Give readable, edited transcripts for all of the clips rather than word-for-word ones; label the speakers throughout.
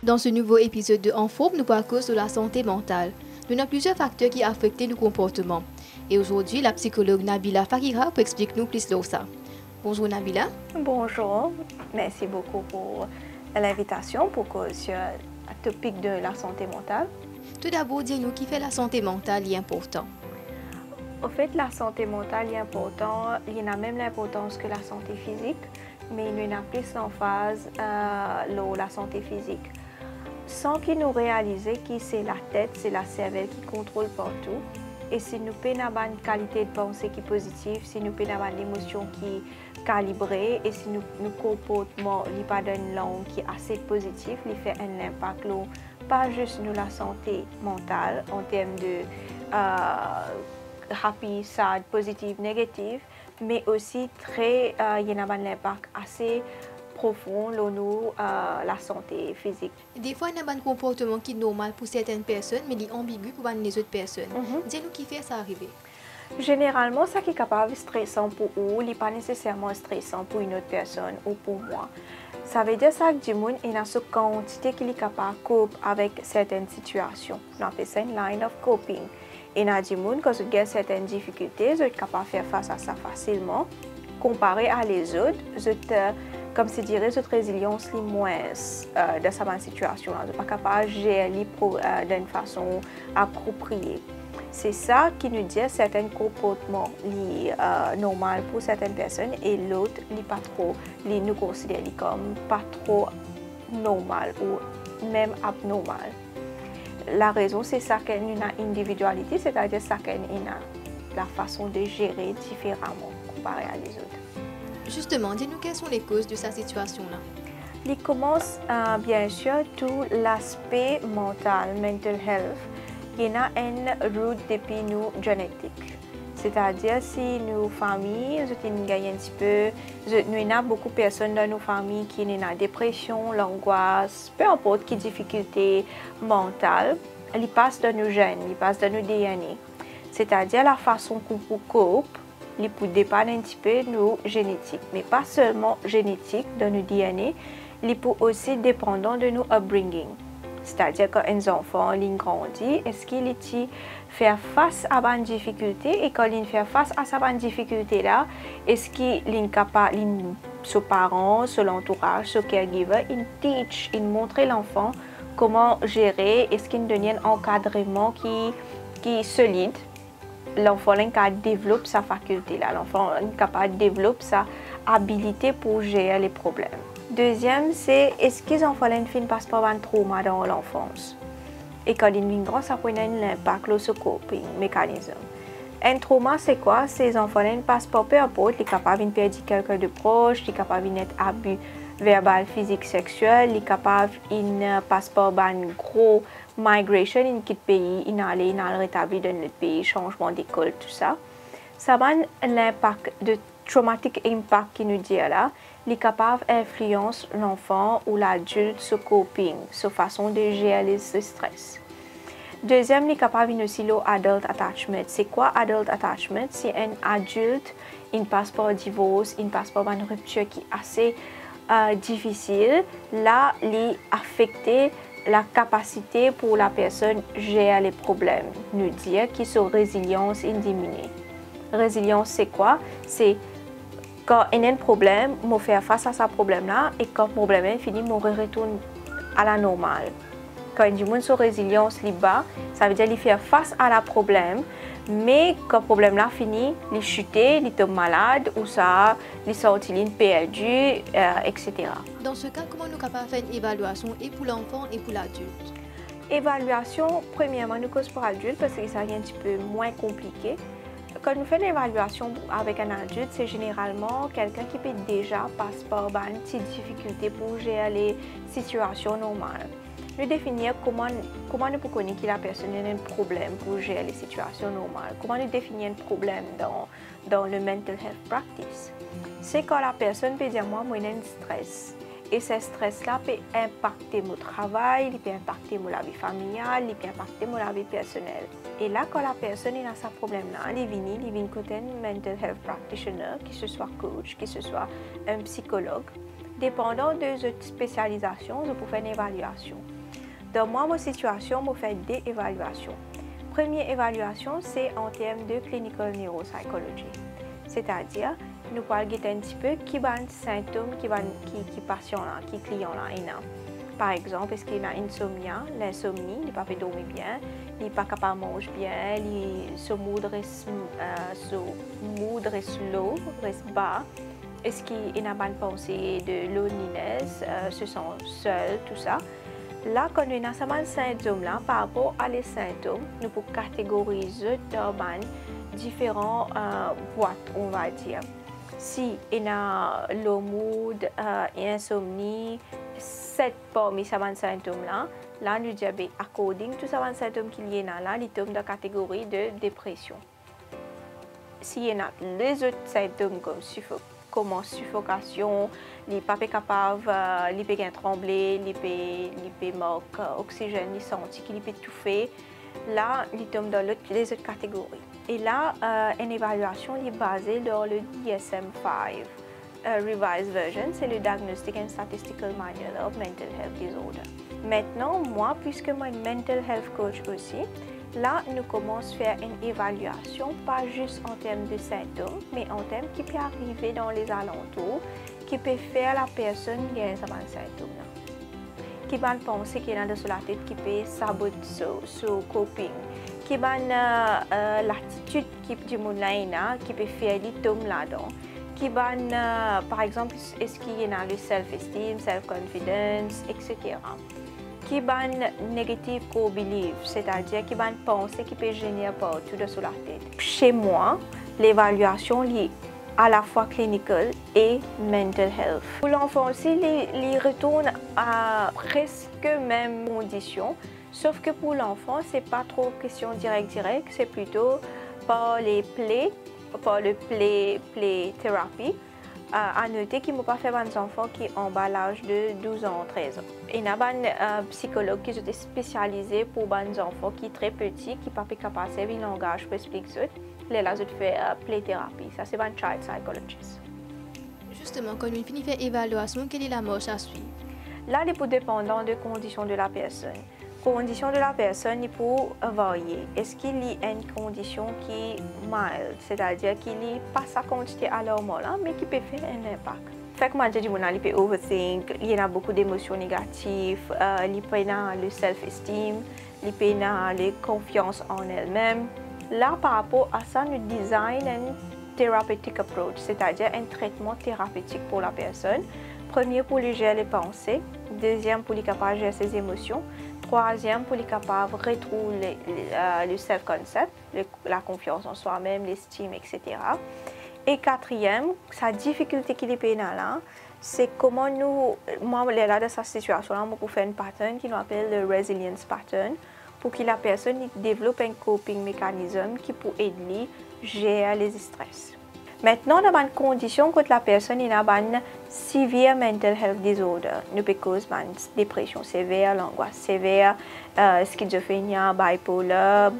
Speaker 1: Dans ce nouveau épisode de En Forme, nous parlons de la santé mentale. Nous avons plusieurs facteurs qui affectent nos comportements. Et aujourd'hui, la psychologue Nabila Fakira peut expliquer nous plus de ça. Bonjour Nabila.
Speaker 2: Bonjour, merci beaucoup pour l'invitation pour que sur le topic de la santé mentale.
Speaker 1: Tout d'abord, dis-nous qui fait la santé mentale est important.
Speaker 2: En fait, la santé mentale est importante, il y a même l'importance que la santé physique, mais il y a plus l'emphase la santé physique. Sans qu'il nous réalise que c'est la tête, c'est la cervelle qui contrôle partout. Et si nous avons une qualité de pensée qui est positive, si nous avons une émotion qui est calibrée et si nous comportement n'est pas d'une langue qui est assez positive, il fait un impact pas juste sur la santé mentale en termes de happy, sad, positive, négative, mais aussi il y a un impact assez profond sur la santé physique.
Speaker 1: Des fois, il y a un comportement qui est normal pour certaines personnes, mais il est ambigu pour les autres personnes. Dis-nous qui fait ça arriver.
Speaker 2: Généralement, ce qui est capable de stressant pour vous, n'est pas nécessairement stressant pour une autre personne ou pour moi. Ça veut dire que du monde il a une quantité qui est capable de cope avec certaines situations. On appelle ça une line of coping. Il y a du monde quand vous avez certaines difficultés, vous êtes capable de faire face à ça facilement. Comparé à les autres, comme je dirais, votre résilience est moins dans cette situation. Vous n'êtes pas capable de gérer d'une façon appropriée. C'est ça qui nous dit certains comportements normaux pour certaines personnes et l'autre pas trop, nous considère comme pas trop normal ou même abnormal. La raison c'est ça qu'il y a une individualité, c'est-à-dire ça qu'il y a la façon de gérer différemment comparé à les autres.
Speaker 1: Justement, dis-nous quelles sont les causes de cette situation-là.
Speaker 2: Il commence bien sûr tout l'aspect mental, mental health. Il y a une route depuis nous génétique. C'est-à-dire si nos familles, nous gagnons un petit peu, nous avons beaucoup de personnes dans nos familles qui ont la dépression, l'angoisse, peu importe quelle difficulté mentale, ils passent dans nos gènes, ils passent dans nos DNA. C'est-à-dire la façon qu'on peut cope, il peut dépendre un petit peu de nos génétiques, mais pas seulement génétique dans nos DNA, il peut aussi dépendre de nos upbringing. C'est-à-dire quand un enfant grandit, est-ce qu'il fait face à une difficulté et quand il fait face à cette difficulté-là, est-ce qu'il est capable, ses parents, son entourage, son caregiver, il montre l'enfant comment gérer, est-ce qu'il donne un encadrement qui est solide. L'enfant est capable de développer sa faculté-là, l'enfant est capable de développer sa habilité pour gérer les problèmes. Deuxième, c'est est-ce que les enfants ne passent pas un trauma dans l'enfance? Et quand ils sont grands, ça peut avoir un impact sur le coping mécanisme. Un trauma, c'est quoi? Ces enfants ne passent pas, peu importe, ils sont capables de perdre quelqu'un de proche, ils sont capables d'être abus verbal, physique, sexuel, ils sont capables de ne passent pas une grosse migration, ils quittent le pays, ils allent rétablir dans notre pays, changement d'école, tout ça. Ça a un impact de traumatic impact qui nous dit là. Il est capable d'influencer l'enfant ou l'adulte sur le coping, sur la façon de gérer le stress. Deuxième, il est capable aussi le adult attachment. C'est quoi adult attachment? C'est un adulte, il passe par un divorce, il passe par une rupture qui est assez difficile. Là, il est affecté la capacité pour la personne de gérer les problèmes. Nous dire que sa résilience est diminuée. Résilience, c'est quoi? C'est quand il y a un problème, je fais face à ce problème-là et quand le problème est fini, je retourne à la normale. Quand il dit que sa résilience est bas, ça veut dire qu'il fait face à la problème, mais quand le problème est fini, il chute, il tombe malade ou ça, il sorti, il perdu, etc.
Speaker 1: Dans ce cas, comment nous sommes capables de faire une évaluation et pour l'enfant et pour l'adulte?
Speaker 2: Évaluation, premièrement, nous cause pour l'adulte parce que ça est un petit peu moins compliqué. Quand nous faisons l'évaluation avec un adulte, c'est généralement quelqu'un qui peut déjà passer par une petite difficulté pour gérer les situations normales. Nous définir comment nous pouvons connaître que la personne a un problème pour gérer les situations normales. Comment nous définir un problème dans le mental health practice. C'est quand la personne peut dire moi j'ai un stress. Et ce stress-là peut impacter mon travail, il peut impacter la vie familiale, il peut impacter la vie personnelle. Et là, quand la personne a ce problème-là, elle vient côté un mental health practitioner, que ce soit coach, que ce soit un psychologue. Dépendant de votre spécialisation, vous pouvez faire une évaluation. Dans ma situation, je fais deux évaluations. Première évaluation, c'est en termes de clinical neuropsychology. C'est-à-dire, nous parlons un petit peu qui les symptômes qui patient là, qui client là. Par exemple, est-ce qu'il a insomnia, l'insomnie, il ne peut pas dormir bien, il n'est pas capable de manger bien, son mood reste low, reste bas. Est-ce qu'il a une pensée de loneliness, se sent seul, tout ça. Là, quand on a ces symptômes-là, par rapport à les symptômes, nous pouvons catégoriser dans différentes boîtes, on va dire. Si il y a low mood, insomnie, 7 parmi ces symptômes-là, là, nous disons, according to ces symptômes qu'il y a là, ils tombent dans la catégorie de dépression. S'il y a les autres symptômes comme suffocation, il n'est pas capable, il peut trembler, il peut manquer d'oxygène, il sent qu'il peut étouffer, là, il tombe dans les autres catégories. Et là, une évaluation est basée sur le DSM-5. Revised version, c'est le Diagnostic and Statistical Manual of Mental Health Disorder. Maintenant, moi, puisque je suis mental health coach aussi, là, nous commençons à faire une évaluation, pas juste en termes de symptômes, mais en termes qui peut arriver dans les alentours, qui peut faire la personne gagner ces symptômes-là. Qui va penser qu'il y a dans la tête qui peut saboter son coping, qui va l'attitude du monde là, qui peut faire les tomes là-dedans. Qui va, par exemple, est-ce qu'il y a le self-esteem, self-confidence, etc. Qui va negative core belief, c'est-à-dire qui va penser qui peut générer partout de la tête. Chez moi, l'évaluation est à la fois clinical et mental health. Pour l'enfant aussi, il retourne à presque même conditions, sauf que pour l'enfant, ce n'est pas trop question directe, c'est plutôt par les plaies. Par le play thérapie, à noter qu'il ne faut pas faire des enfants qui ont l'âge de 12 ans, 13 ans. Il y a des psychologues qui sont spécialisés pour des enfants qui sont très petits, qui ne sont pas capables de servir le langage pour expliquer ça. Là, ils font play thérapie. Ça, c'est un child psychologist.
Speaker 1: Justement, quand on finit de faire l'évaluation, quelle est la marche à suivre?
Speaker 2: Là, il est dépendant des conditions de la personne. Condition de la personne, il peut varier. Est-ce qu'il y a une condition qui est mild, c'est-à-dire qu'il n'est pas sa quantité alarmante, mais qui peut faire un impact? Fait que moi, je dis il peut overthink, il y a beaucoup d'émotions négatives, il peut avoir le self-esteem, il peut avoir la confiance en elle-même. Là, par rapport à ça, nous design un therapeutic approach, c'est-à-dire un traitement thérapeutique pour la personne. Premier, pour lui gérer les pensées. Deuxième, pour lui capable de gérer ses émotions. Troisième, pour les capables de retrouver le self-concept, la confiance en soi-même, l'estime, etc. Et quatrième, sa difficulté qu'il est là, c'est comment nous, moi, là, dans cette situation-là, on peut faire un pattern qui nous appelle le resilience pattern, pour que la personne développe un coping mécanisme qui peut aider à gérer les stress. Maintenant, dans une condition que la personne a une severe mental health disorder, nous peut causer une dépression sévère, l'angoisse sévère, schizophrénie, bipolar,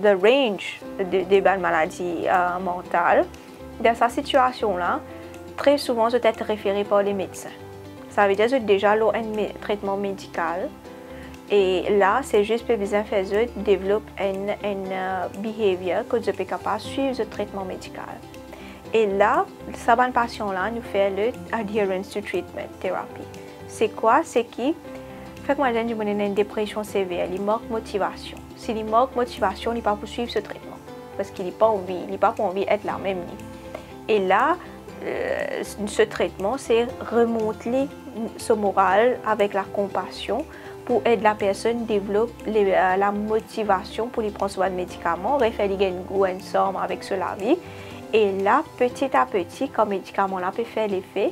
Speaker 2: the range des maladies mentales. Dans cette situation-là, très souvent, c'est être référé par les médecins. Ça veut dire que déjà un traitement médical. Et là, c'est juste pour besoin de développer un behavior que vous êtes capable de suivre le traitement médical. Et là, ce patient-là nous fait le adherence to treatment therapy. C'est quoi? C'est qui? Fait que moi, j'ai une dépression sévère, il manque motivation. S'il manque motivation, il ne peut pas poursuivre ce traitement. Parce qu'il n'a pas envie d'être là même. Et là, ce traitement, c'est remonter son moral avec la compassion pour aider la personne à développer la motivation pour lui prendre soin de médicaments, refaire un goût ensemble avec cela vie. Et là, petit à petit, quand le médicament là peut faire l'effet,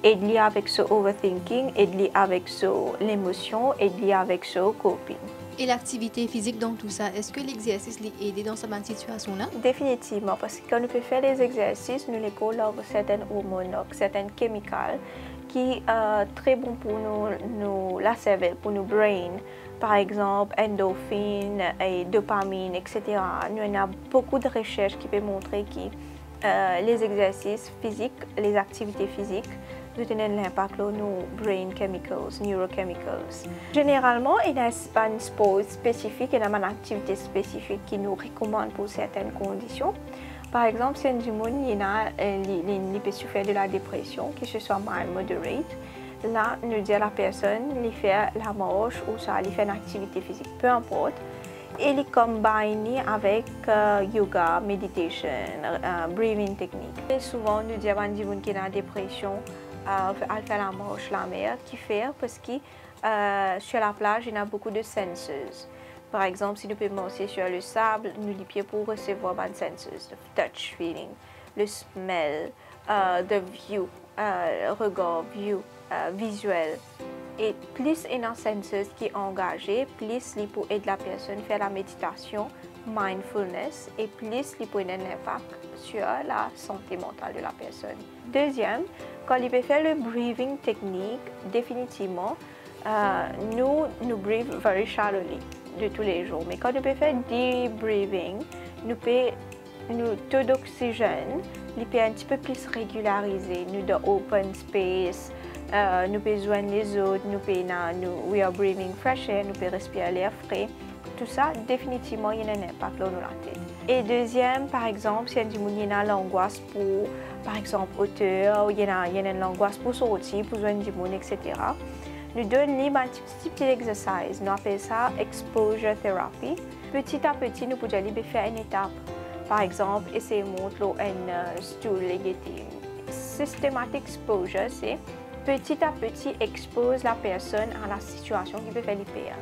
Speaker 2: aider avec ce overthinking, aider avec l'émotion, aider avec ce coping.
Speaker 1: Et l'activité physique dans tout ça, est-ce que l'exercice les aide dans cette situation-là?
Speaker 2: Définitivement, parce que quand on peut faire les exercices, nous les collons certaines hormones, certaines chimicales qui sont très bons pour nous, la cervelle, pour nos brains. Par exemple, endorphine et dopamine, etc. Nous avons beaucoup de recherches qui peuvent montrer que les exercices physiques, les activités physiques nous tenons l'impact sur nos brain chemicals, neurochemicals. Généralement, il y a un sport spécifique, il y a une activité spécifique qui nous recommande pour certaines conditions. Par exemple, si un il peut souffrir de la dépression, que ce soit mild, moderate, là, nous dit à la personne, il fait la marche ou ça, il fait une activité physique, peu importe, et il combine avec yoga, meditation, breathing technique. Et souvent, nous disons à des gens qui ont la dépression, à faire la marche, la mer, qui fait parce que sur la plage, il y a beaucoup de senses. Par exemple, si nous pouvons marcher sur le sable, nous les pieds pour recevoir des senses, le touch feeling, le smell, the view, regard, view, visuel. Et plus il y a un sens qui est engagé, plus il peut aider la personne à faire la méditation, mindfulness, et plus il peut avoir un impact sur la santé mentale de la personne. Deuxième, quand il peut faire le breathing technique, définitivement, nous breathe very shallowly de tous les jours. Mais quand nous peut faire deep breathing, nous taux d'oxygène, il peut un petit peu plus régulariser, nous de open space. Nous pouvons joindre les autres, we are breathing fresh air, nous pouvons respirer l'air frais. Tout ça, définitivement, il y a un impact dans la tête. Et deuxième, par exemple, si il y a l'angoisse pour, par exemple, hauteur, il y a une angoisse pour sortir, pour joindre du monde, etc. Nous donnons un petit exercice, nous appelons ça exposure therapy. Petit à petit, nous pouvons faire une étape. Par exemple, essayer de monter un stool légitime. Systematic exposure, c'est petit à petit expose la personne à la situation qui peut faire l'hyper.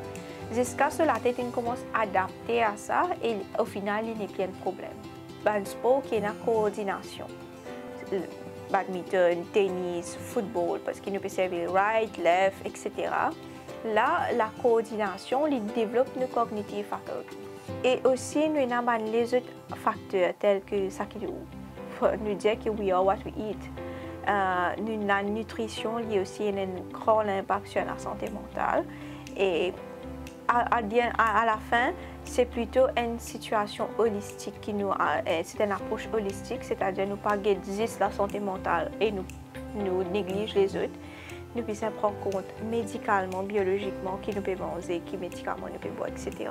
Speaker 2: Jusqu'à ce que la tête commence à adapter à ça et au final, il n'y a plus de problème. Un sport qui est la coordination. Badminton, tennis, football, parce qu'il peut servir right, left, etc. Là, la coordination, il développe nos cognitive faculties. Et aussi, nous avons les autres facteurs tels que ça qui nous dit que we are what we eat. La nutrition liée aussi a un grand impact sur la santé mentale. Et à la fin, c'est plutôt une situation holistique qui nous c'est une approche holistique, c'est-à-dire nous pas juste la santé mentale et nous négligeons les autres. Nous pouvons prendre compte médicalement, biologiquement, qui nous peut manger, qui médicaments nous peut boire, etc.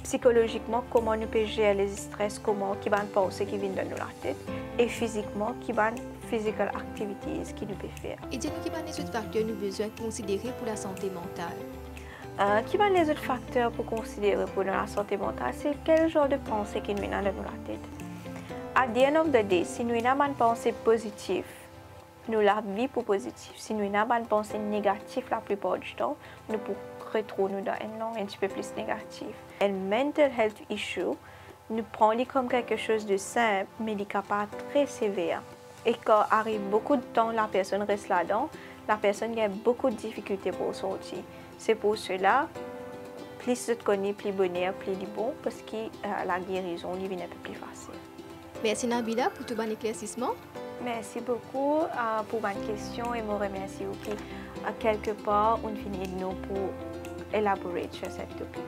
Speaker 2: Psychologiquement, comment nous peut gérer les stress, qui va penser qui vient de nous la tête, et physiquement, qui va physical activities qui nous peut faire.
Speaker 1: Et dis-nous qui va les autres facteurs nous besoin considérer pour la santé mentale.
Speaker 2: Qui va les autres facteurs pour considérer pour la santé mentale, c'est quel genre de pensée qui nous vient dans la tête. À the end of the day, si nous avons une pensée positive, nous la vie pour positive. Si nous avons une pensée négative la plupart du temps, nous pouvons retrouver dans un petit peu plus négatif. Un mental health issue, nous prenons comme quelque chose de simple, mais il n'est pas très sévère. Et quand arrive beaucoup de temps, la personne reste là-dedans, la personne a beaucoup de difficultés pour sortir. C'est pour cela, plus je te connais, plus bonheur, plus bon, parce que la guérison devient un peu plus facile.
Speaker 1: Merci Nabila pour tout bon éclaircissement.
Speaker 2: Merci beaucoup pour ma question et je remercie aussi quelque part on finit de nous pour élaborer sur cette topic.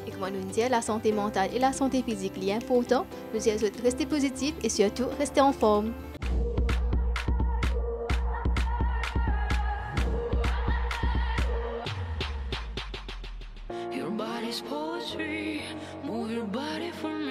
Speaker 1: Et comme nous dit, la santé mentale et la santé physique sont importantes. Nous disons rester positif et surtout rester en forme.
Speaker 3: Your body's poetry, move your body for me.